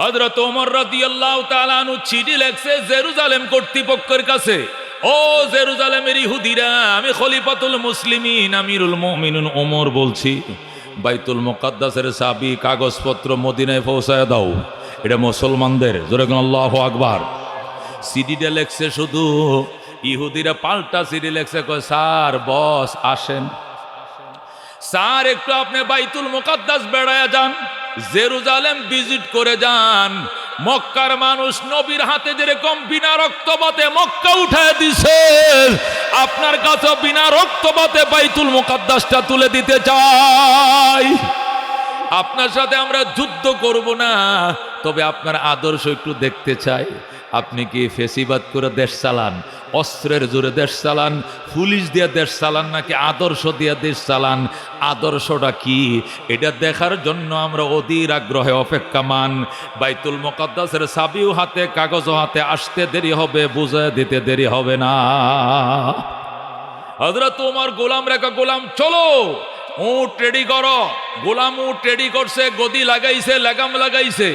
হযরত ওমর রাদিয়াল্লাহু তাআলা আনহু চিঠি লেখছে জেরুজালেম কর্তৃপক্ষের কাছে, ও জেরুজালেমের ইহুদিরা, আমি খলিফাতুল মুসলিমিন আমিরুল মুমিনিন ওমর বলছি, বাইতুল মুকাদ্দাসের চাবি কাগজপত্র মদিনায় পৌঁছায় দাও, এটা মুসলমানদের। জোরে কোন আল্লাহু আকবার। সিডিটা লেখছে শুধু, ইহুদিরা পাল্টা সিডি লেখছে, কয় স্যার বস আসেন, স্যার একটু আপনি বাইতুল মুকাদ্দাস বেড়ায়া যান, জেরুজালেম ভিজিট করে যান। মক্কার মানুষ নবীর হাতে যেরকম বিনা রক্তপাতে মক্কা উঠায় দিছে, আপনার কাছে বিনা রক্তপাতে বাইতুল মুকাদ্দাসটা তুলে দিতে চাই। আপনার সাথে আমরা যুদ্ধ করব না, তবে আপনার আদর্শ একটু দেখতে চাই। আপনি কি ফেসিবাদ করে দেশ চালান, অস্ত্রের জোরে দেশ চালান, পুলিশ দিয়ে দেশ চালান, নাকি আদর্শ দিয়ে দেশ চালান? আদর্শটা কি এটা দেখার জন্য আমরা অধীর আগ্রহে অপেক্ষামান। বাইতুল মুকাদ্দাসের চাবিও হাতে কাগজও হাতে, আসতে দেরি হবে, বুঝায় দিতে দেরি হবে না। হযরত ওমর গোলাম রেখা, গোলাম চলো উট রেডি করো। গোলাম উট রেডি করছে, গদি লাগাইছে, লাগাম লাগাইছে।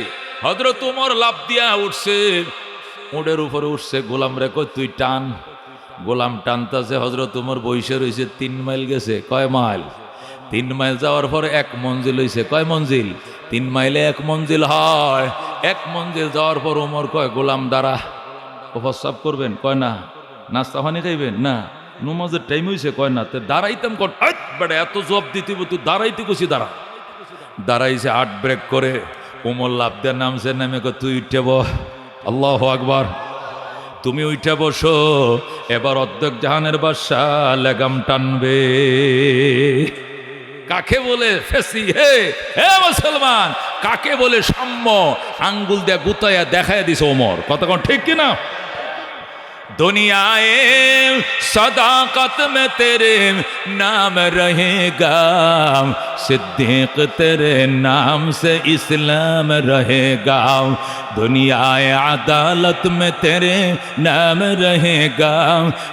হযরত ওমর লাফ দিয়া উঠছে, উটের উপরে উঠছে। গোলাম রেখো তুই টান। গোলাম টানতাছে, হযরত ওমর বইসে রয়েছে। 3 মাইল গেছে। কয় মাইল? 3 মাইল যাওয়ার পরে 1 মঞ্জিল হয়েছে। কয় মঞ্জিল? 3 মাইলে 1 মঞ্জিল হয়। 1 মঞ্জিল যাওয়ার পর ওমর কয়, গোলাম দাঁড়া। প্রস্রাব করবেন? কয় না। নাস্তা পানি খাইবেন? না। নমাজের টাইম হয়েছে? কয় না। তে দাঁড়াইতাম কর, বেটা এত জব দিতে তুই দাঁড়াইতে কুছি, দাঁড়া। দাঁড়াইছে, 8 ব্রেক করে ওমর লাফ দিয়ে নামছে। নামে কয় তুই উঠে বস। আল্লাহু আকবার। তুমি উঠে বসো, এবার অর্ধেক জাহানের বাদশা লেগাম টানবে। কাকে বলে ফেসি? হে মুসলমান, কাকে বলে সাম্য? আঙ্গুল দিয়ে গুতাইয়া দেখাইয়া দিছে ওমর। কথা কোন ঠিক কিনা? दुनियाए सदाकत में तेरे नाम रहेगा, सिद्दीक तेरे नाम से इस्लाम रहेगा, दुनियाए अदालत में तेरे नाम रहेगा,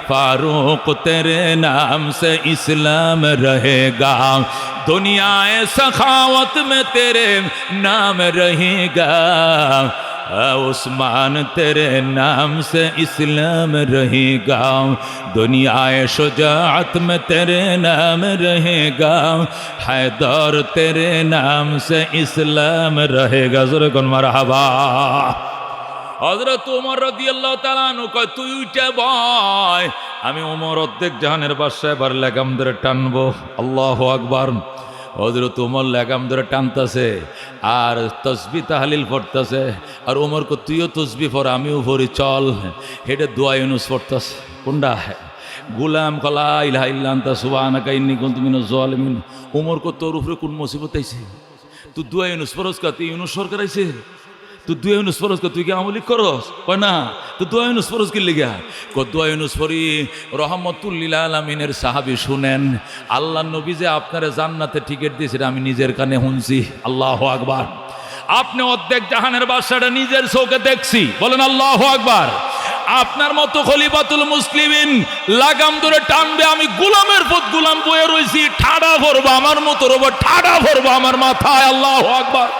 फारूक तेरे नाम से इस्लाम रहेगा, दुनियाए सखावत में तेरे नाम रहेगा, उस्मान तेरे नाम से इस्लाम रहेगा, दुनियाए शुजाअत में तेरे नाम रहेगा, हैदर तेरे नाम से इस्लाम रहेगा। ज़ोरे कौन मरहबा। হযরত ওমর রাদিয়াল্লাহু তাআলা আনহু কয় তুই উঠে বয়, আমি ওমর অর্ধেক জাহানের বাদশা, এবার লাগাম ধরে টানবো। আল্লাহু আকবার। হযরত ওমর লাগাম ধরে টানতেছে আর তসবিহ তাহলিল পড়তেছে। আর ওমর কো তুইও তসবিহ পড়, আমিও পড়ি, চল। হেডে দোয়া ইউনুস পড়তেছে। কোনটা? গুলাম কলা ইলাহা ইল্লা আনতা সুবহানাকা ইন্নী কুনতু মিনাজ জালিমিন। ওমর কো তোর উপরে কোন মুসিবত আইছে? তুই দোয়া ইউনুস পড়স কা? তুই ইউনুস সরকার আইছে, তুই দোয়া ইউনুস পড়স কা? তুই কি আমলি করস? কয় না। তো দোয়া ইউনুস পড়স কি লিগা? কো দোয়া ইউনুস পড়ি রহমাতুল লিল আলামিনের সাহাবী শুনেন, আল্লাহর নবী যে আপনারে জান্নাতে টিকিট দিয়েছেন আমি নিজের কানে শুনছি। আল্লাহু আকবার। আপনি অর্ধেক জাহানের বাদশাটা নিজের চোখে দেখছি। বলেন আল্লাহু আকবার। আপনার মতো খলিফাতুল মুসলিমিন লাগাম ধরে টানবে, আমি গোলামের পথ গোলাম বয়ে রয়েছি, ঠাডা ভরবো আমার মতো রব, ঠাডা ভরবো আমার মাথায়। আল্লাহু আকবার।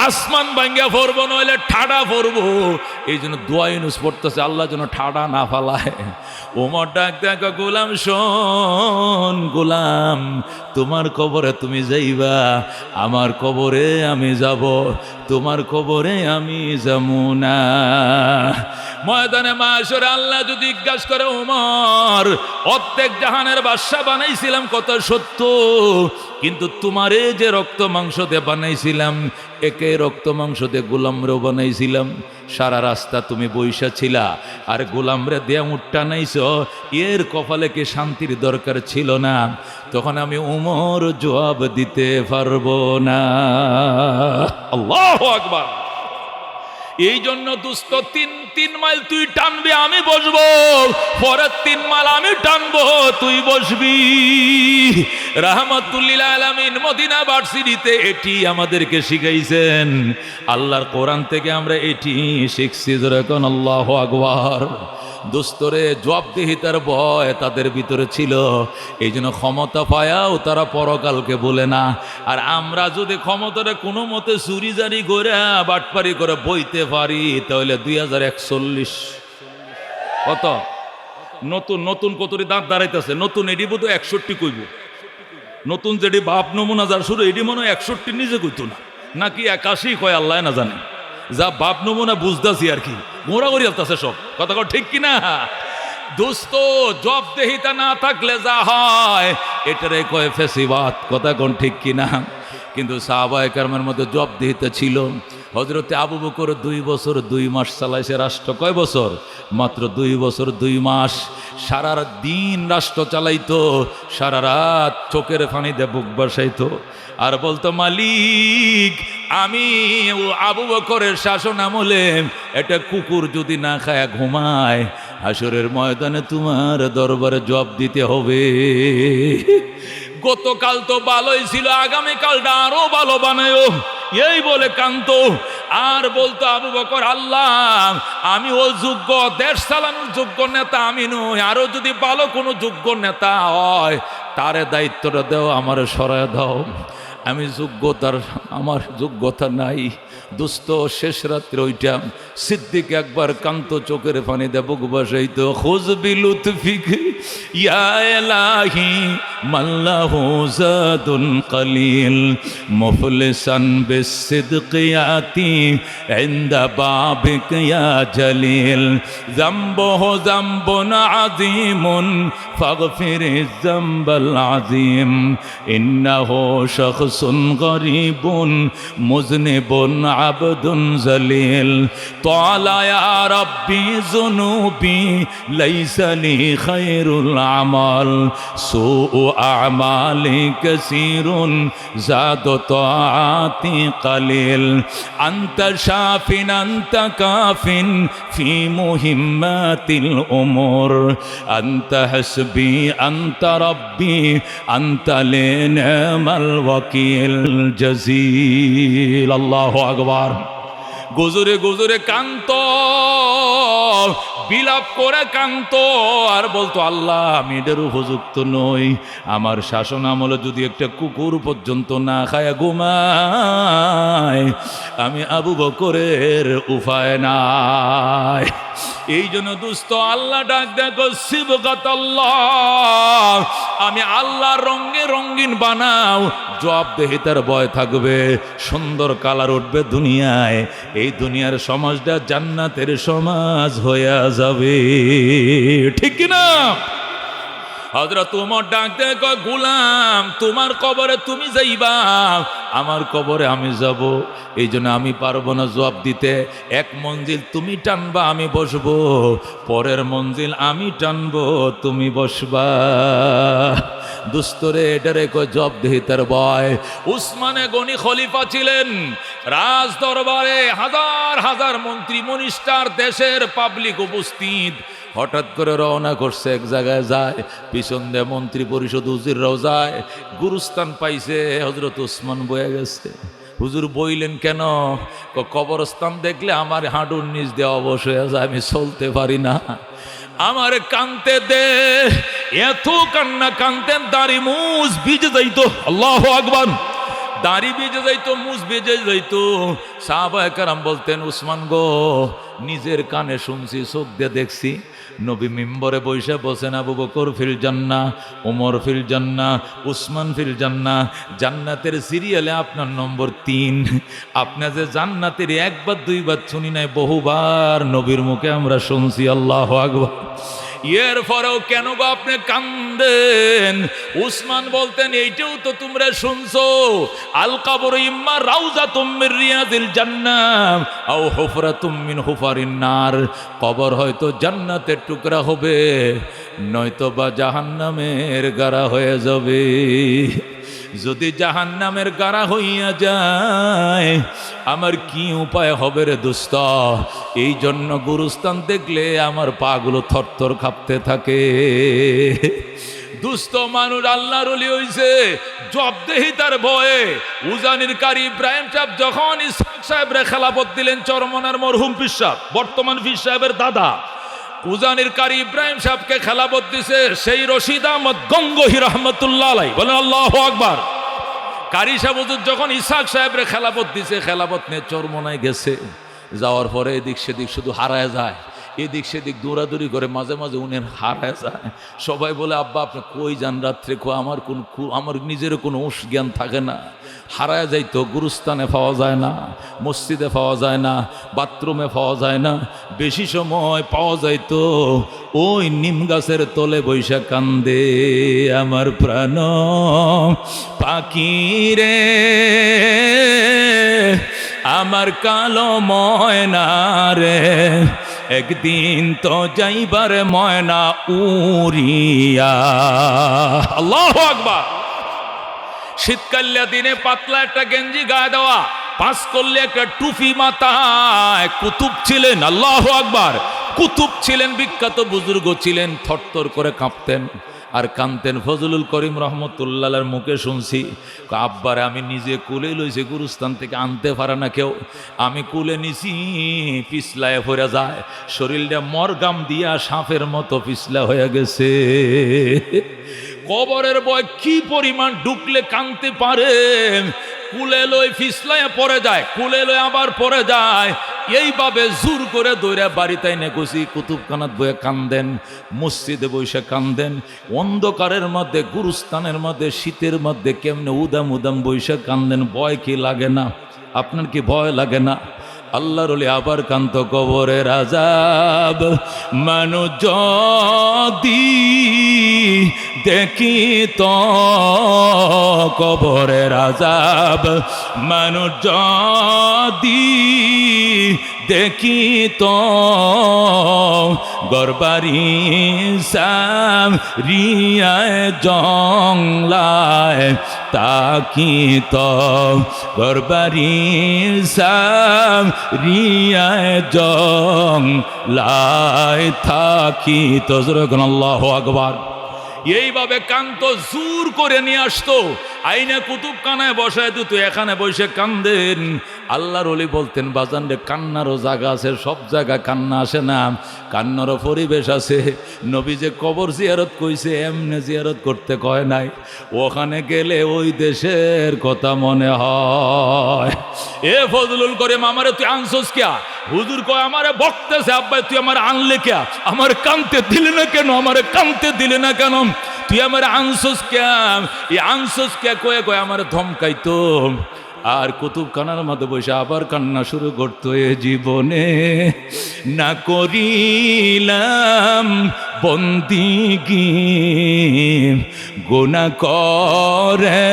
আসমান ভাঙ্গা পড়বো, নইলে ঠাডা পড়বো। এই জন্য দোয়া ইউনুস পড়তেছে, আল্লাহ যেন ঠাডা না ফালায়। ওমর ডাক দেখো, গোলাম শোন, গোলাম তোমার কবরে তুমি যাইবা, আমার কবরে আমি যাব, তোমার কবরে আমি যাবো না। ময়দানে মাশরে আল্লাহ যদি জিজ্ঞাসা করে, ওমর অর্ধেক জাহানের বাদশা বানাইছিলাম কত সত্য, কিন্তু তোমারে যে রক্ত মাংস দিয়ে বানাইছিলাম, একে রক্ত মাংস দিয়ে গোলামরেও বানাইছিলাম। সারা রাস্তা তুমি বইসা ছিলা আর গোলামরে দিয়ে উঠটা নাইছ, এর কপালে কি শান্তির দরকার ছিল না? তখন আমি ওমর জবাব দিতে পারবো না। আল্লাহু আকবার। এই জন্য দুস্ত 3 মাইল তুই টানবি, আমি বসবো, পরের 3 মাইল আমি টানবো, তুই বসবি। রাহমাতুল লিল আলামিন মদিনা ভার্সিটিতে এটি আমাদেরকে শিখাইছেন। আল্লাহর কোরআন থেকে আমরা এটি শিখছি। যখন আল্লাহু আকবার। দুস্তরে জবাবদিহিতার ভয় তাদের ভিতরে ছিল, এই জন্য ক্ষমতা পায়াও তারা পরকালকে বলে না। আর আমরা যদি ক্ষমতাটা কোনো মতে চুরিজারি করে বাটপারি করে বইতে পারি, তাহলে 2041 কত নতুন নতুন কতটি দাঁত দাঁড়াইতেছে, নতুন এডি বোধ 61 কইব, নতুন যেটি বাপ নমুনা যার শুরু এটি মনে হয় 61 নিজে কইতো না, নাকি 81 কয় আল্লাহ না জানে। যা বাপ নমুনা বুঝতেছি আর কি, ঘোরাঘুরি আসতেছে সব কথা কর, ঠিক কিনা দোস্ত? জবাবদেহিতা না থাকলে যা হয় এটারে কয় ফেসিবাদ, কথা কোন ঠিক কিনা? কিন্তু সাহাবায়ে কেরামের মধ্যে জবাবদেহিতা ছিল। হযরতে আবু বকর 2 বছর 2 মাস চালাইছে রাষ্ট্র। কয় বছর? মাত্র 2 বছর 2 মাস। সারা দিন রাষ্ট্র চালাইতো, সারা রাত চোখের পানি দিয়ে বুক বাসাইতো, আর বলতো মালিক আমি আবু বকরের শাসন আমলে একটা কুকুর যদি না খায় ঘুমায়, হাসরের ময়দানে তোমার দরবারে জবাব দিতে হবে। গতকাল তো ভালোই ছিল, আগামীকালটা আরো ভালো বানায়ো, এই বলে কান্ত। আর বলতো আবু বকর, আল্লাহ আমি ও যোগ্য, দেশ চালানোর যোগ্য নেতা আমি নই, আরো যদি ভালো কোনো যোগ্য নেতা হয় তারে দায়িত্বটা দাও, আমার সরায় দাও, আমি যোগ্যতার, আমার যোগ্যতা নাই। দোস্ত শেষ রাত্রে ওইটা সিদ্দিক একবার কান্ত চোখের পানি দেব বসাইতো, খুজ বিলুতফিক ইয়া ইলাহি মাল্লাহু জাদুন কলিল মুফলিসান বিসিদকিয়াতি ইনদা বাবিক ইয়া জলিল যামবুহু যামবুন আযীমুন ফাগফিরিজ যামবাল আযীম ইন্নাহু শাখসুন গরীবুন মুযনিবুন আবদুন জলিল তালা ইয়া রাব্বি যুনুবি লাইসা লি খায়রুল আমাল সুউ আমালি কাসীরুন জাদ তাআতি কলিল আনতা শাফিন আনতা কাফিন ফি মুহিম্মাতিল উমুর আনতা হাসবি আনতা রাব্বি আনতা লিনামাল ওয়াকিল জাজিল। আল্লাহু আকবার। গুজরে গুজরে কান্ত, বিলাপ করে কান্ত, আর বলতো আল্লাহ আমি এদের উপযুক্ত নই, আমার শাসন আমলে যদি একটা কুকুর পর্যন্ত না খায় ঘুমায়, আমি আবু বকরের উপায় নাই। এই জন্য দুস্থ আল্লাহ ডাক দেখো সিবগাতাল্লাহ, আমি আল্লাহর রঙে রঙিন বানাও, জবাবদেহিতার ভয় থাকবে, সুন্দর কালার উঠবে দুনিয়ায়, এই দুনিয়ার সমাজটা জান্নাতের সমাজ হয়ে যাবে, ঠিক কিনা? হযরত ওমর ডাক দেয়, কয় গোলাম তোমার কবরে তুমি যাইবা, আমার কবরে আমি যাব, এই জন্য আমি পারবো না জবাব দিতে। এক মঞ্জিল তুমি টানবা আমি বসবো, পরের মঞ্জিল আমি টানবো তুমি বসবা। দুস্তরে এটারে কয় জবাবদিহিতার ভয়। উসমানে গনি খলিফা ছিলেন, রাজ দরবারে হাজার হাজার মন্ত্রী মনিস্টার, দেশের পাবলিক উপস্থিত। হঠাৎ করে রওনা করছে, এক জায়গায় যায়, পিছন দিয়ে মন্ত্রী পরিষদ হুজুররাও যায়, গুরুস্থান পাইছে, হযরত উসমান বয়ে গেছে। হুজুর বইলেন কেন? কবরস্থান দেখলে আমার হাঁটুর নিচ দিয়ে অবশ হয়ে যায়, আমি চলতে পারি না, আমার কানতে দে। এত কান্না কানতেন, দাড়ি মুজ ভিজে যাইতো, আল্লাহু আকবার, দাড়ি ভিজে যাইতো, মুজ ভিজে যাইতো। সাহাবায়ে কেরাম বলতেন, উসমান গো, নিজের কানে শুনছি, চোখ দিয়ে দেখছি, নবী মিম্বরে বৈশা বসেন, আবু বকর ফিল জান্নাহ, ওমর ফিল জান্নাহ, উসমান ফিল জান্নাহ। জান্নাতের সিরিয়ালে আপনার নম্বর 3। আপনার যে জান্নাতের একবার দুইবার শুনি নাই, বহুবার নবীর মুখে আমরা শুনছি, আল্লাহু আকবার। এর পরেও কেন গো আপনি কান্দেন? উসমান বলতেন, এইটাও তো তোমরা শুনছো, আল কবরু ইম্মা রাউযাতুম মির রিয়াদিল জান্নাহ আও হুফরাতুম মিন হুফারিন নার। কবর হয়তো জান্নাতের টুকরা হবে, নয়তো বা জাহান্নামের গাড়া হয়ে যাবে। যদি জাহান্নামের গাড়া হইয়া যায়, আমার কি উপায় হবে রে দোস্ত? এই জন্য গুরুস্থান দেখলে আমার পাগুলো থরথর কাঁপতে থাকে। দুস্থ মানুষ আল্লাহর ওলি হইছে জবাবদেহিতার ভয়ে। উজানির কারি ইব্রাহিম সাহেব যখন ইসহাক সাহেবরে খেলাফত দিলেন, চরমনার মরহুম পীর সাহেব, বর্তমান পীর সাহেবের দাদা, উজানির কারি ইব্রাহিম সাহেবকে খেলাফত দিছে সেই রশিদ আহমদ গঙ্গোহী রহমতুল্লাহ আলাইহি, বলেন আল্লাহু আকবার। কারি সাহেব হুজুর যখন ইসহাক সাহেবরে খেলাফত দিছে, খেলাফত নিয়ে চরমনায় গেছে, যাওয়ার পরে এদিক সেদিক শুধু হারায় যায়, এদিক সেদিক দৌড়াদৌড়ি করে, মাঝে মাঝে উনি হারায় যায়। সবাই বলে আব্বা আপনি কই যান রাত্রে, আমার নিজের কোনো হুঁশ জ্ঞান থাকে না, হারায় যাইতো, গুরুস্থানে পাওয়া যায় না, মসজিদে পাওয়া যায় না, বাথরুমে পাওয়া যায় না, বেশি সময় পাওয়া যাইতো ওই নিম গাছের তলে বৈশা কান্দে আমার প্রাণ পাখি রে, আমার কালো ময়না রে, একদিন তো যাইবার ময়না উড়িয়া। আল্লাহু আকবার। শীতকালীয়া দিনে পাতলা একটা গেঞ্জি গায়ে দেওয়া, পাঁচ করলে একটা টুপি মাথায়, কুতুব ছিলেন, আল্লাহু আকবার, কুতুব ছিলেন, বিখ্যাত বুজুর্গ ছিলেন, থরথর করে কাঁপতেন আর কানতেন। ফজলুল করিম রহমতুল্লাহর মুখে শুনছি, আব্বারে আমি নিজে কুলে লইছি, গুরুস্থান থেকে আনতে পারে না কেউ, আমি কুলে নিছি, পিছলায় পড়ে যায়, শরীরটা মরগাম দিয়া সাপের মতো পিছলা হয়ে গেছে। কবরের ভয় কি পরিমাণ ঢুকলে কানতে পারে, কুলে লই ফিসলায় পড়ে যায়, কুলে লই আবার পড়ে যায়, এইভাবে জোর করে দৌড়া বাড়িতে এনে গেছি, কুতুবখানাত বইয়ে কান্দেন, মসজিদে বসে কান্দেন, অন্ধকারের মধ্যে, গুরুস্থানের মধ্যে, শীতের মধ্যে কেমনে উদাম উদাম বসে কান্দেন। ভয় কি লাগে না? আপনার কি ভয় লাগে না? আল্লাহর ওলি আবার কান্ত, কবরের আযাব মানুষ যদি দেখি তো, কবরের আযাব মানুষ যদি দেখি তো, গরবারি সাম রিয়ায় জংলায় তাকি তো, গরবারি সাম রিয়ায় জংলায় থাকি তো। আল্লাহু আকবার। এইভাবে কান্ত জোর করে নিয়ে আসতো, আইনে কুতুবখানায় বসায় দিত, এখানে বসে কান্দেন। আল্লাহর ওলি বলতেন, বাজান রে, কান্নারও জায়গা আছে, সব জায়গায় কান্না আসে না, কান্নারও পরিবেশ আছে। নবী যে কবর জিয়ারত কইছে, এমনি জিয়ারত করতে কয় নাই, ওখানে গেলে ওই দেশের কথা মনে হয়। এ ফজলুল করিম, আমারে তুই আনছস কিয়া? হুজুর কয়, আমারে বকতেছে, আব্বা তুই আমার আনলে কিয়া? আমার কানতে দিলে না কেন? আমারে কানতে দিলে না কেন? তুই আমার আনছস কিয়া? এই আনছস কিয়া কয়ে কয়ে আমার ধমকাইতো। আর কুতুবখানার মধ্যে বসে আবার কান্না শুরু করতো, এ জীবনে না করিলাম বন্দিগি, গুনাহ করে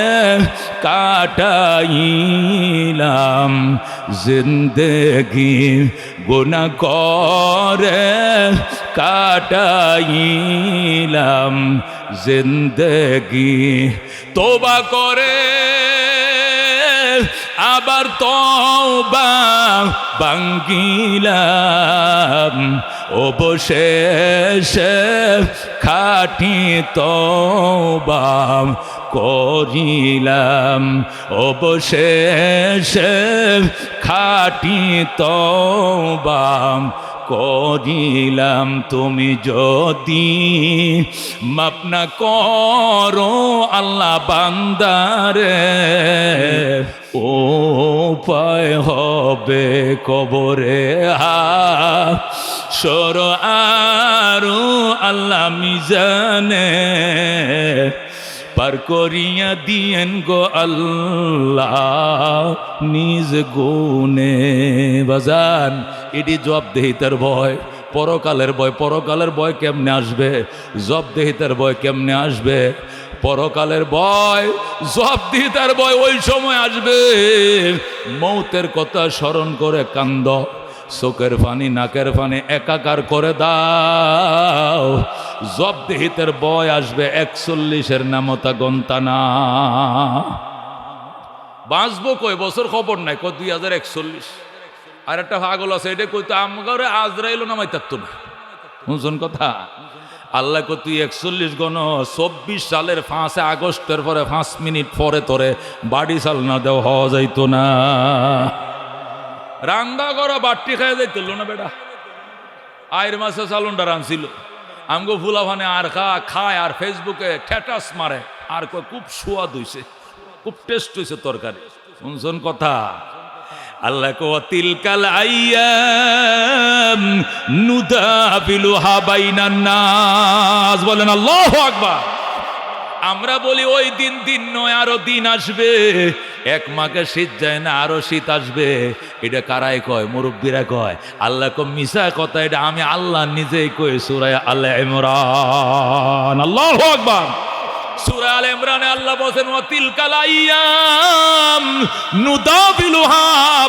কাটাইলাম জিন্দেগি, গুনাহ করে কাটাইলাম জিন্দেগি, তোবা করে আবার তওবা ভাঙ্গিলাম, অবশেষে খাঁটি তওবা করিলাম, অবশেষে খাঁটি তওবা করিলাম। তুমি যদি মাফ না করো আল্লাহ বান্দারে, উপায় হবে কবরে হাসর আরো আল্লাহ মিজানে, পার করিয়া দিয়েন গো আল্লাহ নিজ গুণে। বাজান, এটি জবাবদেহিতার ভয়, পরকালের ভয়। পরকালের ভয় কেমনে আসবে? জবাবদেহিতার ভয় কেমনে আসবে? পরকালের ভয়, জবাবদিহিতার ভয় ওই সময় আসবে, মৌতের কথা স্মরণ করে কান্দ, চোখের পানি নাকের পানি একাকার করে দাও। জবাবদিহিতার ভয় আসবে, 41-এর নামতা গন্তানা। বাঁচবো কয় বছর খবর নাই, কয় 2041। আর একটা পাগল আছে, এটা কইতো আমগারে আজরাইল নামাইতাতো না, শুনছেন কথা? আল্লাহ কো তুই 41 গণ, 24 সালের 5 আগস্টের পরে 5 মিনিট পরে তোরে বাড়ি চাল না দেও হওয়া যাইতো না। রান্দা করা বাট্টি খাইয়া যাইতো না বেটা, আয়ের মাসে চালনটা রানছিল আমগো ফুলাভানে আর খায় আর ফেসবুকে স্ট্যাটাস মারে আর কয় খুব সুয়াদ হইছে, খুব টেস্ট হইছে তরকারি। শুনছেন কথা? আল্লাহ কো তিলকাল আইয়াম নুদাবিলুহা বাইনান নাস, বলেন আল্লাহু আকবার। আমরা বলি ওই দিন দিন নয়, আরো দিন আসবে, এক মাকে শীত যায় না আরো শীত আসবে। এটা কারাই কয়? মুরব্বীরা কয়। আল্লাহ কো মিশা কথা, এটা আমি আল্লাহ নিজেই কই সূরা আল ইমরান। আল্লাহু আকবার। সূরা আল ইমরানে আল্লাহ বলেন ওয়া তিলকাল আইয়াম নুদাবিলুহা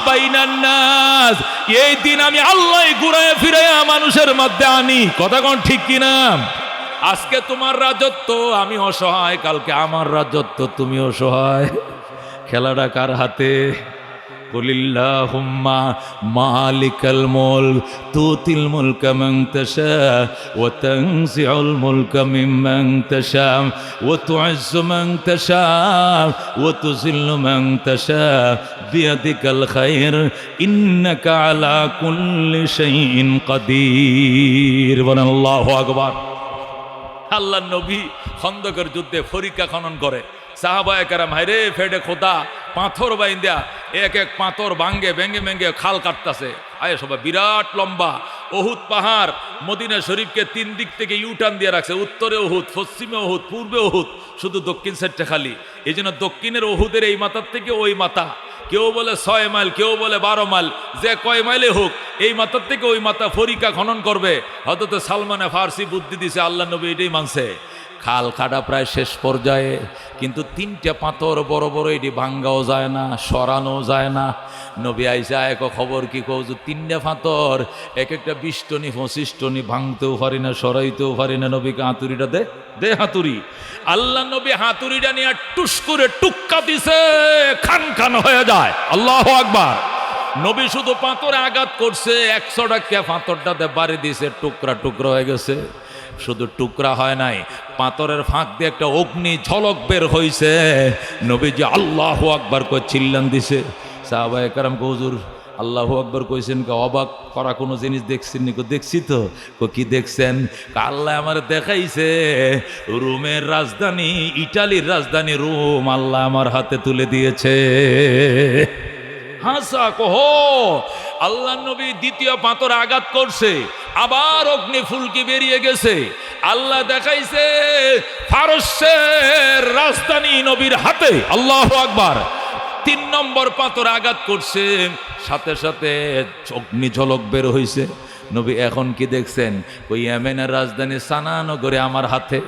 বাইনান নাস, এই দিন আমি আল্লাহ ঘুরায় ফিরায়া মানুষের মধ্যে আনি। কথা কোন ঠিক কিনা? আজকে তোমার রাজত্ব, আমি অসহায়, কালকে আমার রাজত্ব, তুমি অসহায়। খেলাটা কার হাতে? কুলিল্লাহুম্মা মালিকাল মুলক তুতিল মুলকা মান তাশা ওয়া তানজিউল মুলকা মিম্মান তাশা ওয়া তুইজ্জু মান তাশা ওয়া তুযিল্লু মান তাশা বিয়াদিকাল খায়র ইন্নাকা আলা কুল্লি শাইইন কাদির। বলেন আল্লাহু আকবার। আল্লাহর নবী খন্দকের যুদ্ধে ফরিকা খনন করে, সাহাবায়ে কেরাম হায়রে ফেডে খোদা পাথর বাইন্দা এক এক পাথর ভাঙ্গে ভেঙ্গে ভেঙ্গে খাল কাটতেছে। আয় সবাই বিরাট লম্বা ওহুদ পাহাড় মদিনা শরীফকে তিন দিক থেকে ইউটার্ন দিয়ে রাখছে, উত্তরে ওহুদ, পশ্চিমে ওহুদ, পূর্বে ওহুদ, শুধু দক্ষিণ সাইডটা খালি। এই জন্য দক্ষিণের ওহুদের এই মাথার থেকে ওই মাথা, কেউ বলে 6 মাইল, কেউ বলে 12 মাইল, যে কয় মাইলে হোক এই মাথার থেকে ওই মাথা ফরিকা খনন করবে। হযরত সালমানে ফার্সি বুদ্ধি দিছে, আল্লাহ নবী এটাই মানছে। খাল কাটা প্রায় শেষ পর্যায়ে, কিন্তু 3টে পাথর বড় বড়, এটি ভাঙ্গাও যায় না, সরানো যায় না। নবী আইসা এক খবর কি কও যে 3টে পাথর এক একটা 20 টনি 25 টনি, ভাঙতেও পারি না সরাইতেও পারি না। নবীকে হাতুড়িটা দে হাতুড়ি। আল্লাহ নবী হাতুড়িটা নিয়ে টুস করে টুক্কা দিছে, খান খান হয়ে যায়। আল্লাহু আকবার। নবী শুধু পাথরে আঘাত করছে, 100 টাকা পাথরটাতে বাড়ি দিছে, টুকরা টুকরা হয়ে গেছে। শুধু টুকরা হয় নাই, পাথরের ফাঁক দিয়ে একটা অগ্নি ঝলক বের হইছে। নবীজি আল্লাহু আকবার কই চিল্লান দিছে। সাহাবায়ে কেরাম কো হুজুর আল্লাহু আকবার কইছেন কে? অবাক করা কোনো জিনিস দেখছেন নি? কো দেখছি তো। কো কি দেখছেন? আল্লাহ আমার দেখাইছে রোমের রাজধানী, ইটালির রাজধানী রোম আল্লাহ আমার হাতে তুলে দিয়েছে। হাসা কহ। আল্লাহ নবী দ্বিতীয় পাথর আঘাত করছে, আবার অগ্নি ফুলকি বেরিয়ে গেছে। আল্লাহ দেখাইছে ফারসের রাজধানী নবীর হাতে। আল্লাহু আকবার। 3 নম্বর পাথর আঘাত করছে, সাথে সাথে অগ্নি ঝলক বের হইছে। নবী এখন কি দেখছেন? ওই ইয়েমেনের রাজধানী সানা নগরে আমার হাতে,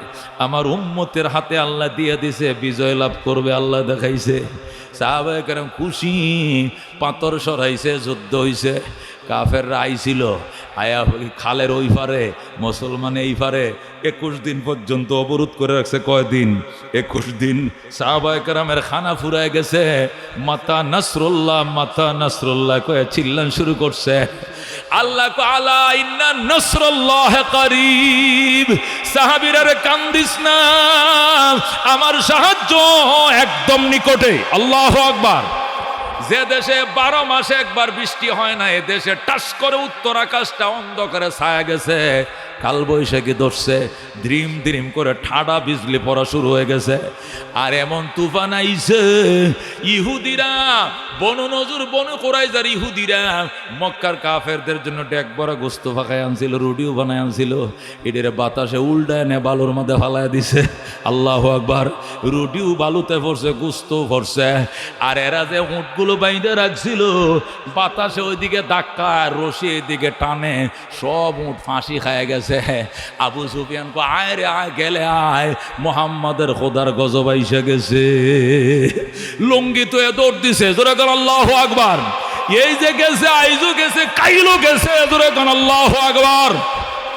আমার উম্মতের হাতে আল্লাহ দিয়ে দিছে, বিজয় লাভ করবে আল্লাহ দেখাইছে। সাহাবায়ে কেরাম খুশি, পাথর সরাইছে, যুদ্ধ হইছে। কাফেররা আইছিল, আয়া খালের ওই পারে, মুসলমান এই পারে। 21 দিন পর্যন্ত অবরোধ করে রাখছে। কয়দিন? 21 দিন। সাহাবায়ে কেরামের খানা ফুরায় গেছে। মাতা নাসরুল্লাহ, মাতা নাসরুল্লাহ কয়ে চিল্লান শুরু করছে। আল্লাহ কো আলা ইন্না নাসরুল্লাহ করিব, সাহাবীরা রে কান্দিস না, আমার সাহায্য একদম নিকটে। আল্লাহু আকবার। যে দেশে 12 মাসে একবার বৃষ্টি হয় না, এ দেশে টাস করে উত্তর আকাশটা অন্ধকারে ছায়া গেছে। কাল বৈশাখী ধরছে, দ্রিম দ্রিম করে ঠাডা বিজলি পড়া শুরু হয়ে গেছে। আর এমন তুফান আইছে, ইহুদিরা বনু নজর বনু কুরাইজার ইহুদিরা মক্কার কাফেরদের জন্য ডেক বড় গোস্ত ফাঁকায় আনছিল, রুটিও বানায় আনছিল। এদের বাতাসে উল্টায় নে বালুর মধ্যে ফালায় দিছে। আল্লাহু আকবার। রুটিও বালুতে পড়ছে, গোস্তও পড়ছে। আর এরা যে উঁটগুলো বাইন্ধে রাখছিল, বাতাসে ওইদিকে ধাক্কা, রশি এদিকে টানে, সব উঁট ফাঁসি খায় গেছে। আবু সুফিয়ান কো আয় রে আয়, গেলে আয়, মুহাম্মাদের খোদার গজব আইসা গেছে। লঙ্গি তো দৌড় দিছে, জোরে কর আল্লাহু আকবার। এই যে গেছে, আইজও গেছে, কাইলও গেছে, জোরে কর আল্লাহু আকবার।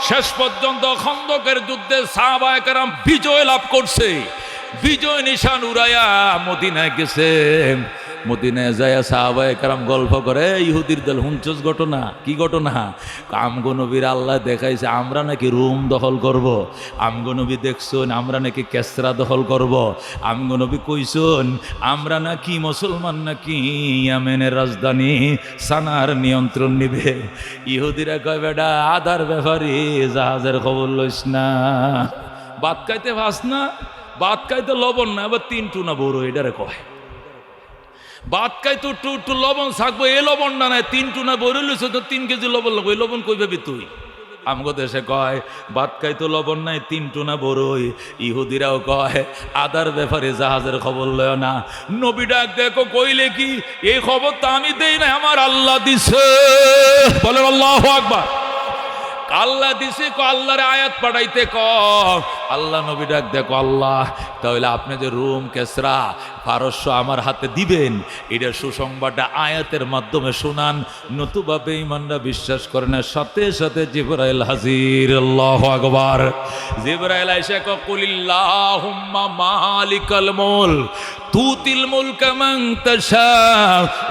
শেষ পর্যন্ত খন্দকের যুদ্ধে সাহাবায়ে কেরাম বিজয় লাভ করছে। বিজয় নিশান উড়াইয়া মদিনায় গেছে। মদিনায় যায় সাহাবায়ে কেরাম গল্প করে, ইহুদির দল হুঞ্চস ঘটনা, কি ঘটনা? আমগো নবীর আল্লাহ দেখাইছে আমরা নাকি রোম দখল করব, আমগো নবী দেখছুন আমরা নাকি কেসরা দখল করব, আমগো নবী কইছুন আমরা নাকি মুসলমান নাকি ইয়ামেনের রাজধানী সানার নিয়ন্ত্রণ নিবে। ইহুদিরা কয় বেটা আদার ব্যাপারে জাহাজের খবর লইস না, ভাত খাইতে ভাস না, ভাত খাইতে লবণ না, আবার 3 টুনা বড় এটারে কয় ভাত খাইতো টু লবণ থাকবো, এ লবণ না নাই 3 টুনা বড় লইছ তো 3 কেজি লবণ লাগবে, এই লবণ কই পাবি তুই? আমগো দেশে কয় ভাত খাইতো লবণ নাই 3 টুনা বড়ই। ইহুদিরাও কয় আদার ব্যাপারে জাহাজের খবর লয় না। নবী ডাক দেখো কইলে কি এই খবর তো আমি দেই না, আমার আল্লাহ দিছে। বলেন আল্লাহু আকবার। আল্লাহ দিছে, আল্লাহর আয়াত পাঠাইতে ক আল্লাহ। নবী ডাক দেখো আল্লাহ তাহলে আপনি যে রোম কেসরা পারস্য আমার হাতে দিবেন, এটা সুসংবাদটা আয়াতের মাধ্যমে শোনান, নতুবা বেঈমানরা বিশ্বাস করে না। সাথে সাথে জিবরাইল হাজির। আল্লাহু আকবার। জিবরাইল আইসা কয় কুলিল্লাহুম্মা মালিকাল মুলক তুতিল মুলকা মান তাশা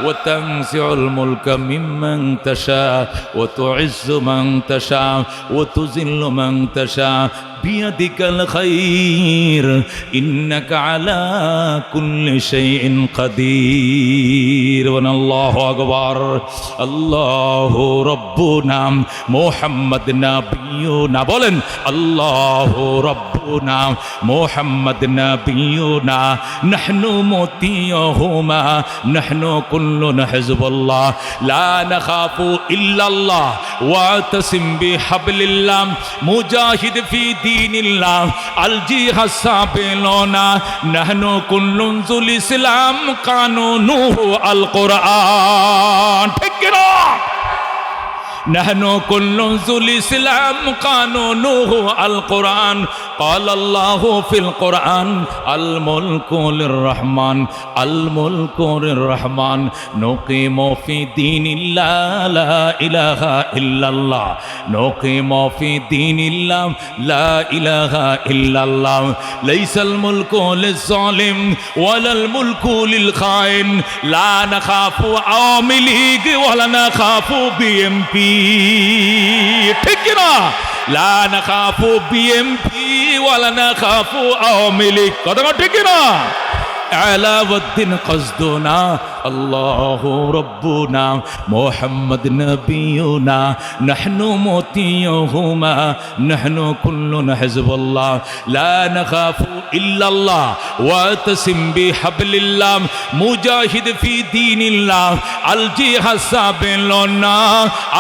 ওয়া তানজিউল মুলকা মিম্মান তাশা ওয়া তুইজ্জু মান তাশা ওয়া তুযিল্লু মান তাশা বিয়াদিকাল খায়র ইন্নাকা আলা কুল্লি শাইইন কাদির। আল্লাহু আকবার। আল্লাহু রাব্বুনা মুহাম্মাদ নাবিয়ুনা। বলেন আল্লাহু রাব্বুনা মুহাম্মাদ নাবিয়ুনা নাহনু মুতিয়ুহুমা নাহনু কুল্লুনা হিজবুল্লাহ লা নাখাফু ইল্লাল্লাহ ওয়া তাসিম বিহাবলিল্লাহ মুজাহিদ ফি দীনিল্লাহ আল জিহাদ সাবিলুনা নাহনু কুল্লুন যুল ইসলাম কানুনুহু আল কুরআন। ঠিক কি না? নাহনু কুল্লুন যুল ইসলাম কানুনুহু আল কুরআন। قال الله في القرآن الملك للرحمن الملك للرحمن نقيم في دين الله لا إله إلا الله نقيم في دين الله لا إله إلا الله ليس الملك للظالم ولا الملك للخائن لا نخاف عوامل ليگ ولا نخاف BNP ঠিক না? লা নাখাফু বিএমপি ওয়ালা নাখাফু আওয়ামী লীগ। কথা ঠিক না? আলাউদ্দিন কসদুনা আল্লাহু রাব্বুনা মুহাম্মদ নবিয়ুনা নাহনু মুতিয়ুহুমা নাহনু কুল্লুনা হিজবুল্লাহ লা নাখাফু ইল্লাল্লাহ ওয়া তাসিম বিহাবলিল্লাহ মুজাহিদ ফি দীনিল্লাহ আল জিহাদ সাবিলুনা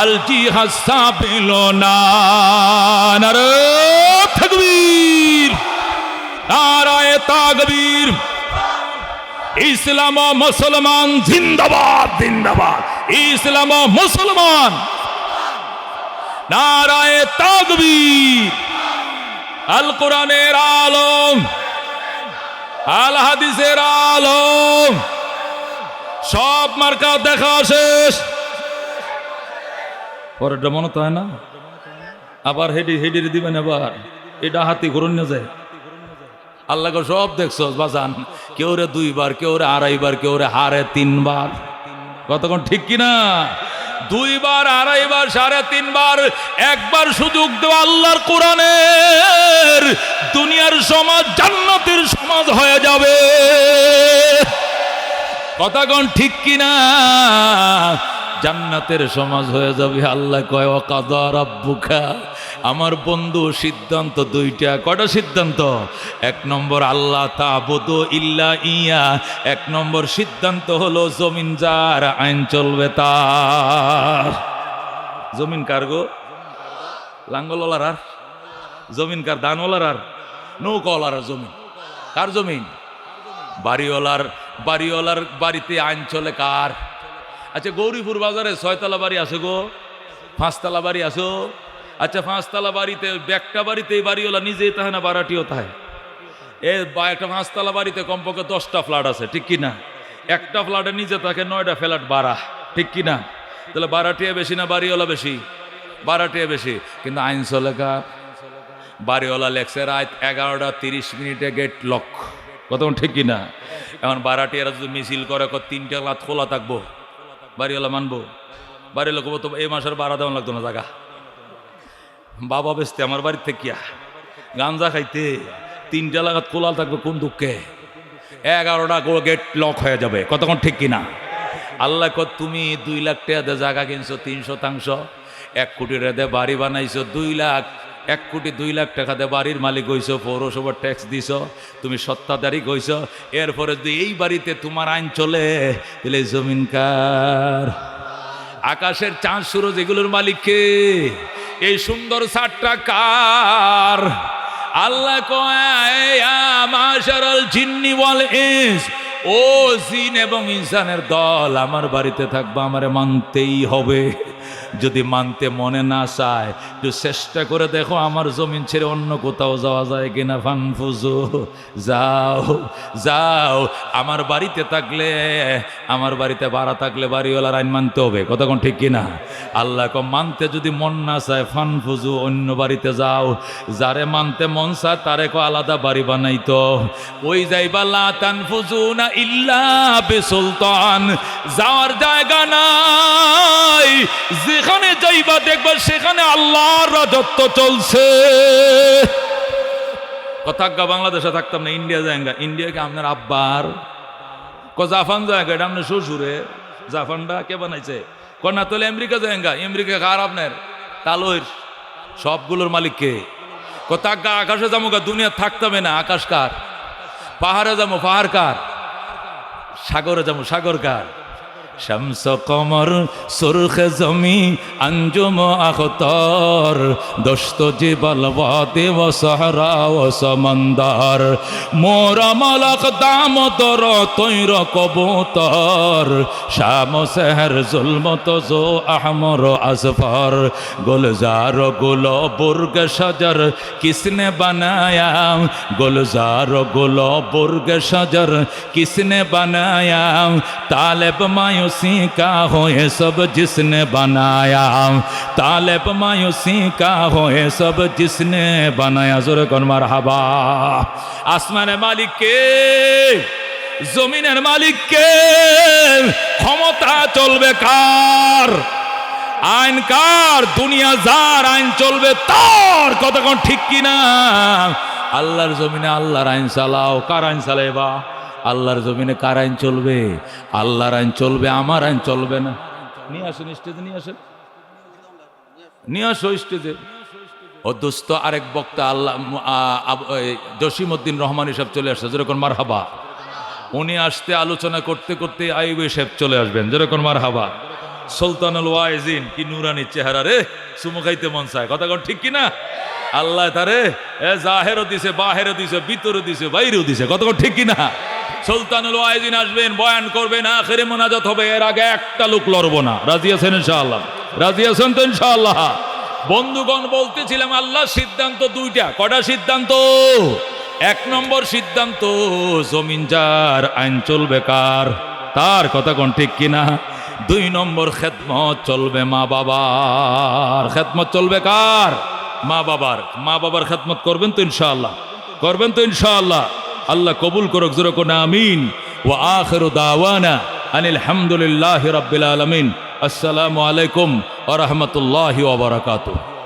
আল জিহাদ সাবিলুনা। নারে তাকবীর, নারায়ে তাকবীর। ইসলাম ও মুসলমান জিন্দাবাদ জিন্দাবাদ। ইসলাম ও মুসলমান। নারায়ে তাকবীর। আল কোরআনের আলম, আল হাদিসের আলম, সব মার্কা দেখা শেষ। পরেরটা মনে তো হয় না, আবার হেডি দিবেন, আবার এটা হাতি ঘুরন না যায়। আল্লাহকে সব দেখছ বাজান, কেউ রে 2 বার, কেউ রে 2.5 বার, কেউ রে 3.5 বার। কতক্ষণ ঠিক কিনা? 2 বার, 2.5 বার, 3.5 বার। একবার সুযোগ দেওয়া আল্লাহর কোরআনের, দুনিয়ার সমাজ জান্নাতের সমাজ হয়ে যাবে। কতক্ষণ ঠিক কিনা? জান্নাতের সমাজ হয়ে যাবে। আল্লাহ কয় ওয়াকাদা রাব্বুকা। আমার বন্ধু সিদ্ধান্ত 2টা। কয়টা সিদ্ধান্ত? 1 নম্বর আল্লাহ তা'বুদু ইল্লা ইয়া। 1 নম্বর সিদ্ধান্ত হলো জমিন যার আইন চলবে তার। জমিন কার গো? লাঙ্গলওয়ালার। আর জমিন কার? দানওয়ালার আর নৌকাওয়ালার। জমিন কার? জমিন বাড়িওয়ালার। বাড়িওয়ালার বাড়িতে আইন চলে কার? আচ্ছা গৌরীপুর বাজারে 6তলা বাড়ি আছে গো, 5তলা বাড়ি আছো? আচ্ছা 5তলা বাড়িতে, একটা বাড়িতে বাড়িওয়ালা নিজেই তাহে না ভাড়াটিও তাহে? একটা 5তলা বাড়িতে কমপক্ষে 10টা ফ্ল্যাট আছে, ঠিক কিনা? একটা ফ্ল্যাটে নিজে থাকে, 9টা ফ্ল্যাট ভাড়া, ঠিক কিনা? তাহলে ভাড়াটিয়া বেশি না বাড়িওয়ালা বেশি? ভাড়াটিয়া বেশি। কিন্তু আইন চলে কার? বাড়িওয়ালা লেখছে রাত 11টা 30 মিনিটে গেট লক। কতক্ষণ ঠিক কিনা? এখন বারাটিয়ারা যদি মিছিল করে 3টা লাত খোলা থাকবো, বাড়িওয়ালা মানবো? বাড়িওয়ালা কবো তো এই মাসের ভাড়া দেওয়া লাগতো না জায়গা, বাবা বেসতে আমার বাড়ির থেকে কিয়া গাঞ্জা খাইতে 3টা লাগাত খোলা থাকবে কোন দুঃখে? 11টা গেট লক হয়ে যাবে, কতক্ষণ ঠিক কিনা? আল্লাহ তুমি 2 লাখ টাকা দিয়ে জায়গা কিনছো 3 শতাংশ, 1 কোটি টাকা বাড়ি বানাইছো 2 লাখ, 1 কোটি 2 লাখ টাকা দিয়ে বাড়ির মালিক হইছো, পৌরসভার ট্যাক্স দিছ, তুমি সত্তাধারী হইছ। এরপরে যদি এই বাড়িতে তোমার আইন চলে তাহলে জমিন কার? আকাশের চাঁদ সূরজ এগুলোর মালিক কে? এই সুন্দর ছাদটা কার? আল্লাহ কয় মাশারাল জিন্নি ওয়াল ইনস, ও জিন এবং ইনসানের দল আমার বাড়িতে থাকবা, আমারে মানতেই হবে। যদি মানতে মনে না চায় একটু চেষ্টা করে দেখো আমার জমিন ছেড়ে অন্য কোথাও যাওয়া যায় কিনা। ফানফুজু, যাও যাও। আমার বাড়িতে থাকলে, আমার বাড়িতে ভাড়া থাকলে বাড়িওয়ালার আইন মানতে হবে, কতক্ষণ ঠিক কিনা? আল্লাহ মানতে যদি মন না চায় ফানফুজু, অন্য বাড়িতে যাও। যারে মানতে মন চায় তারে আলাদা বাড়ি বানাইতো। ওই যাইবা লা তানফুজুনা ইল্লা বিসুলতান, যাওয়ার জায়গা নাই, যেখানে যাইবা দেখবা সেখানে আল্লাহর রাজত্ব চলছে। কথা বাংলাদেশে থাকতাম না, ইন্ডিয়া যায়গা। ইন্ডিয়াকে আপনার আব্বার জাফান জায়গা, এটা আপনার শ্বশুরের। জাফানটা কে বানাইছে? কন্যা তোলে আমেরিকা যায়গা। আমেরিকা কার? আপনার তালুর। সবগুলোর মালিক কে? কথা আকাশে যাবো গা, দুনিয়া থাকতামে না। আকাশ কার? পাহাড়ে যাবো, পাহাড় কার? সাগরে যাবো, সাগর কার? শামস কমর সুরখ জমি আঞ্জুম আখতার, দোস্ত জিবাল ওয়াদি ও সাহরা ও সমন্দর, মোরা মালাক দামতর তৈর কবুতর, শাম সেহর জুলমত জো আহমর আসফর, গুলজার গুলো বুর্গ শজর কিসনে বানায়া, গুলজার গুলো বুর্গ শজর কিসনে বানায়া, तालिब मायूसी का हो ये सब जिसने बनाया, तालिब मायूसी का हो ये सब जिसने बनाया। जोरे कौन मरहबा। आसमान मालिक के, जमीনের মালিক কে? ক্ষমতা চলবে কার? আইন কার? দুনিয়া যার, আইন চলবে তার, কতক্ষণ ঠিক কিনা? আল্লাহর জমিনে আল্লাহর আইন চালাও। কার আইন চালাইবা? আল্লাহর জমিনে কার আইন চলবে? আল্লাহর আইন চলবে, আমার আইন চলবে না। নিয়ে আসেন স্টেজে, নিয়ে আসেন, নিয়ে আসো স্টেজে। ও দোস্ত আরেক বক্তা আল্লাহ জসিমউদ্দিন রহমানী সাহেব চলে আসছে, যেরকম মারহাবা। উনি আসতে আলোচনা করতে করতে আইবে সাহেব চলে আসবেন, যেরকম মারহাবা। সুলতানুল ওয়াইজিন, কি নুরানি চেহারা রে, চুমু খাইতে মন চায়, কথা কন ঠিক কিনা? আল্লাহ তারে জাহেরও দিছে, বাহেরও দিছে, ভিতরও দিছে, বাইরেও দিছে, কতক্ষণ ঠিক কিনা? সুলতানুল ওয়াইজিন আসবেন, বয়ান করবেন, আখেরে মোনাজাত হবে। এর আগে একটা লোক লড়বো না। রাজি আছেন ইনশাআল্লাহ? রাজি আছেন তো ইনশাআল্লাহ? বন্ধুগণ, বলতেছিলাম আল্লাহর সিদ্ধান্ত 2টা। কটা সিদ্ধান্ত? 1 নম্বর সিদ্ধান্ত, জমিন যার, আইন চলবে কার? তার, কথা কোন ঠিক কিনা? 2 নম্বর, খেদমত চলবে মা বাবার। খেদমত চলবে কার? মা বাবার। মা বাবার খেদমত করবেন তো ইনশাআল্লাহ? করবেন তো ইনশাআল্লাহ? আল্লাহ কবুল করুক, জোরে কোন আমিন। ওয়া আখিরু দাওয়ানা আনিল হামদুলিল্লাহি রাব্বিল আলামিন। আসসালামু আলাইকুম ওয়া রাহমাতুল্লাহি ওয়া বারাকাতুহু।